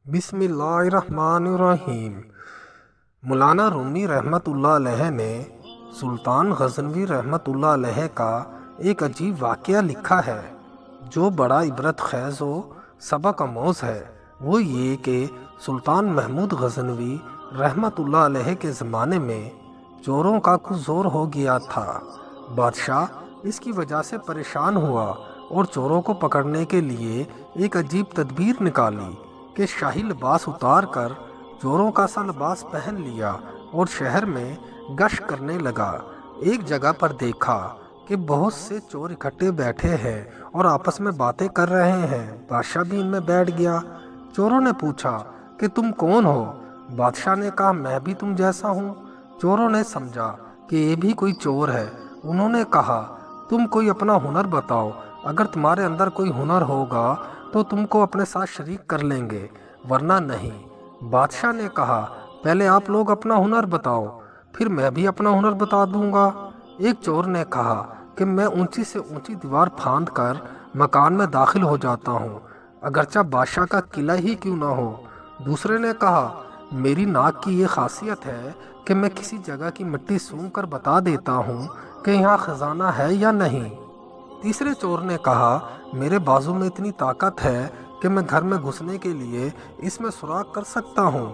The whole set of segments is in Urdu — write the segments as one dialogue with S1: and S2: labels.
S1: بسم اللہ الرحمن الرحیم۔ مولانا رومی رحمۃ اللہ علیہ نے سلطان غزنوی رحمۃ اللہ علیہ کا ایک عجیب واقعہ لکھا ہے جو بڑا عبرت خیز و سبق آموز ہے۔ وہ یہ کہ سلطان محمود غزنوی رحمۃ اللہ علیہ کے زمانے میں چوروں کا کچھ زور ہو گیا تھا۔ بادشاہ اس کی وجہ سے پریشان ہوا اور چوروں کو پکڑنے کے لیے ایک عجیب تدبیر نکالی کہ شاہی لباس اتار کر چوروں کا سا لباس پہن لیا اور شہر میں گشت کرنے لگا۔ ایک جگہ پر دیکھا کہ بہت سے چور اکٹھے بیٹھے ہیں اور آپس میں باتیں کر رہے ہیں۔ بادشاہ بھی ان میں بیٹھ گیا۔ چوروں نے پوچھا کہ تم کون ہو؟ بادشاہ نے کہا میں بھی تم جیسا ہوں۔ چوروں نے سمجھا کہ یہ بھی کوئی چور ہے۔ انہوں نے کہا تم کوئی اپنا ہنر بتاؤ، اگر تمہارے اندر کوئی ہنر ہوگا تو تم کو اپنے ساتھ شریک کر لیں گے، ورنہ نہیں۔ بادشاہ نے کہا پہلے آپ لوگ اپنا ہنر بتاؤ، پھر میں بھی اپنا ہنر بتا دوں گا۔ ایک چور نے کہا کہ میں اونچی سے اونچی دیوار پھاند کر مکان میں داخل ہو جاتا ہوں، اگرچہ بادشاہ کا قلعہ ہی کیوں نہ ہو۔ دوسرے نے کہا میری ناک کی یہ خاصیت ہے کہ میں کسی جگہ کی مٹی سونگھ کر بتا دیتا ہوں کہ یہاں خزانہ ہے یا نہیں۔ تیسرے چور نے کہا میرے بازو میں اتنی طاقت ہے کہ میں گھر میں گھسنے کے لیے اس میں سوراخ کر سکتا ہوں۔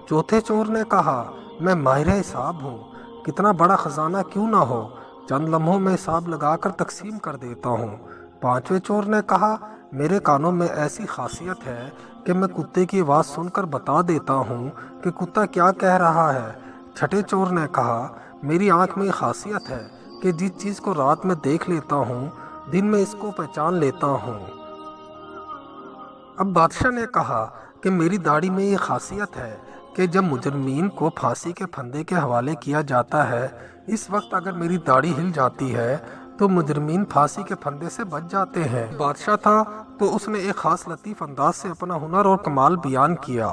S1: چوتھے چور نے کہا میں ماہر حساب ہوں، کتنا بڑا خزانہ کیوں نہ ہو، چند لمحوں میں حساب لگا کر تقسیم کر دیتا ہوں۔ پانچویں چور نے کہا میرے کانوں میں ایسی خاصیت ہے کہ میں کتے کی آواز سن کر بتا دیتا ہوں کہ کتا کیا کہہ رہا ہے۔ چھٹے چور نے کہا میری آنکھ میں یہ خاصیت ہے کہ جس چیز کو رات میں دیکھ لیتا ہوں دن میں اس کو پہچان لیتا ہوں۔ اب بادشاہ نے کہا کہ میری داڑھی میں یہ خاصیت ہے کہ جب مجرمین کو پھانسی کے پھندے کے حوالے کیا جاتا ہے اس وقت اگر میری داڑھی ہل جاتی ہے تو مجرمین پھانسی کے پھندے سے بچ جاتے ہیں۔ بادشاہ تھا تو اس نے ایک خاص لطیف انداز سے اپنا ہنر اور کمال بیان کیا۔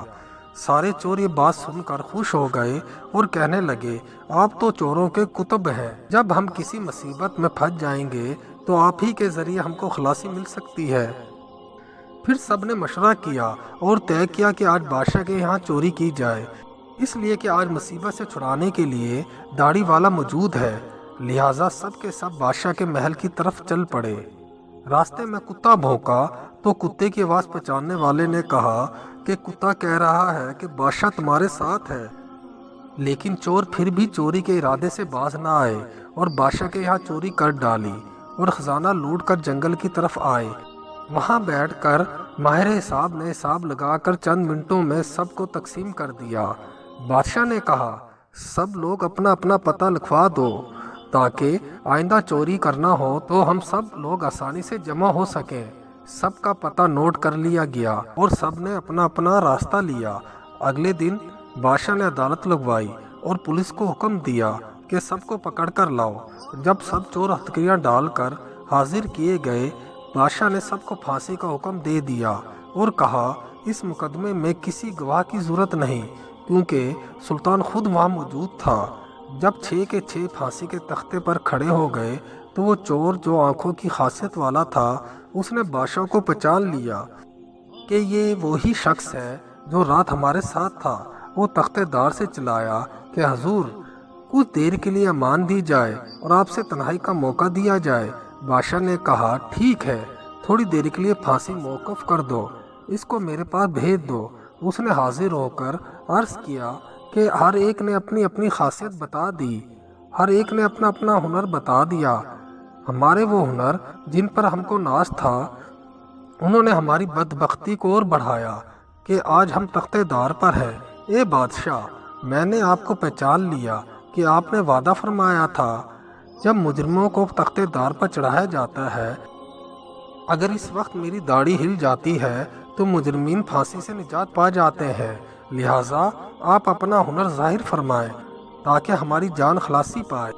S1: سارے چور یہ بات سن کر خوش ہو گئے اور کہنے لگے آپ تو چوروں کے قطب ہیں، جب ہم کسی مصیبت میں پھنس جائیں گے تو آپ ہی کے ذریعے ہم کو خلاصی مل سکتی ہے۔ پھر سب نے مشورہ کیا اور طے کیا کہ آج بادشاہ کے یہاں چوری کی جائے، اس لیے کہ آج مصیبت سے چھڑانے کے لیے داڑھی والا موجود ہے، لہٰذا سب کے سب بادشاہ کے محل کی طرف چل پڑے۔ راستے میں کتا بھونکا تو کتے کی آواز پہچاننے والے نے کہا کہ کتا کہہ رہا ہے کہ بادشاہ تمہارے ساتھ ہے، لیکن چور پھر بھی چوری کے ارادے سے باز نہ آئے اور بادشاہ کے یہاں چوری کر ڈالی اور خزانہ لوٹ کر جنگل کی طرف آئے۔ وہاں بیٹھ کر ماہر حساب نے حساب لگا کر چند منٹوں میں سب کو تقسیم کر دیا۔ بادشاہ نے کہا سب لوگ اپنا اپنا پتہ لکھوا دو تاکہ آئندہ چوری کرنا ہو تو ہم سب لوگ آسانی سے جمع ہو سکیں۔ سب کا پتہ نوٹ کر لیا گیا اور سب نے اپنا اپنا راستہ لیا۔ اگلے دن بادشاہ نے عدالت لگوائی اور پولیس کو حکم دیا کہ سب کو پکڑ کر لاؤ۔ جب سب چور ہتھکڑیاں ڈال کر حاضر کیے گئے بادشاہ نے سب کو پھانسی کا حکم دے دیا اور کہا اس مقدمے میں کسی گواہ کی ضرورت نہیں کیونکہ سلطان خود وہاں موجود تھا۔ جب 6 کے 6 پھانسی کے تختے پر کھڑے ہو گئے تو وہ چور جو آنکھوں کی خاصیت والا تھا اس نے بادشاہ کو پہچان لیا کہ یہ وہی شخص ہے جو رات ہمارے ساتھ تھا۔ وہ تختے دار سے چلایا کہ حضور کچھ دیر کے لیے امان دی جائے اور آپ سے تنہائی کا موقع دیا جائے۔ بادشاہ نے کہا ٹھیک ہے، تھوڑی دیر کے لیے پھانسی موقف کر دو، اس کو میرے پاس بھیج دو۔ اس نے حاضر ہو کر عرض کیا کہ ہر ایک نے اپنی اپنی خاصیت بتا دی، ہر ایک نے اپنا اپنا ہنر بتا دیا۔ ہمارے وہ ہنر جن پر ہم کو ناز تھا انہوں نے ہماری بدبختی کو اور بڑھایا کہ آج ہم تختے دار پر ہیں۔ اے بادشاہ میں نے آپ کو پہچان لیا کہ آپ نے وعدہ فرمایا تھا جب مجرموں کو تختے دار پر چڑھایا جاتا ہے اگر اس وقت میری داڑھی ہل جاتی ہے تو مجرمین پھانسی سے نجات پا جاتے ہیں، لہٰذا آپ اپنا ہنر ظاہر فرمائیں تاکہ ہماری جان خلاصی پائے۔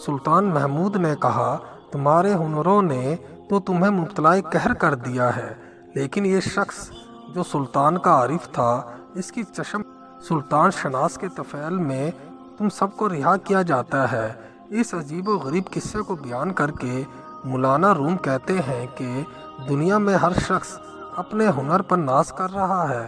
S1: سلطان محمود نے کہا تمہارے ہنروں نے تو تمہیں مبتلا قہر کر دیا ہے، لیکن یہ شخص جو سلطان کا عارف تھا اس کی چشم سلطان شناس کے طفیل میں تم سب کو رہا کیا جاتا ہے۔ اس عجیب و غریب قصے کو بیان کر کے مولانا روم کہتے ہیں کہ دنیا میں ہر شخص اپنے ہنر پر ناز کر رہا ہے،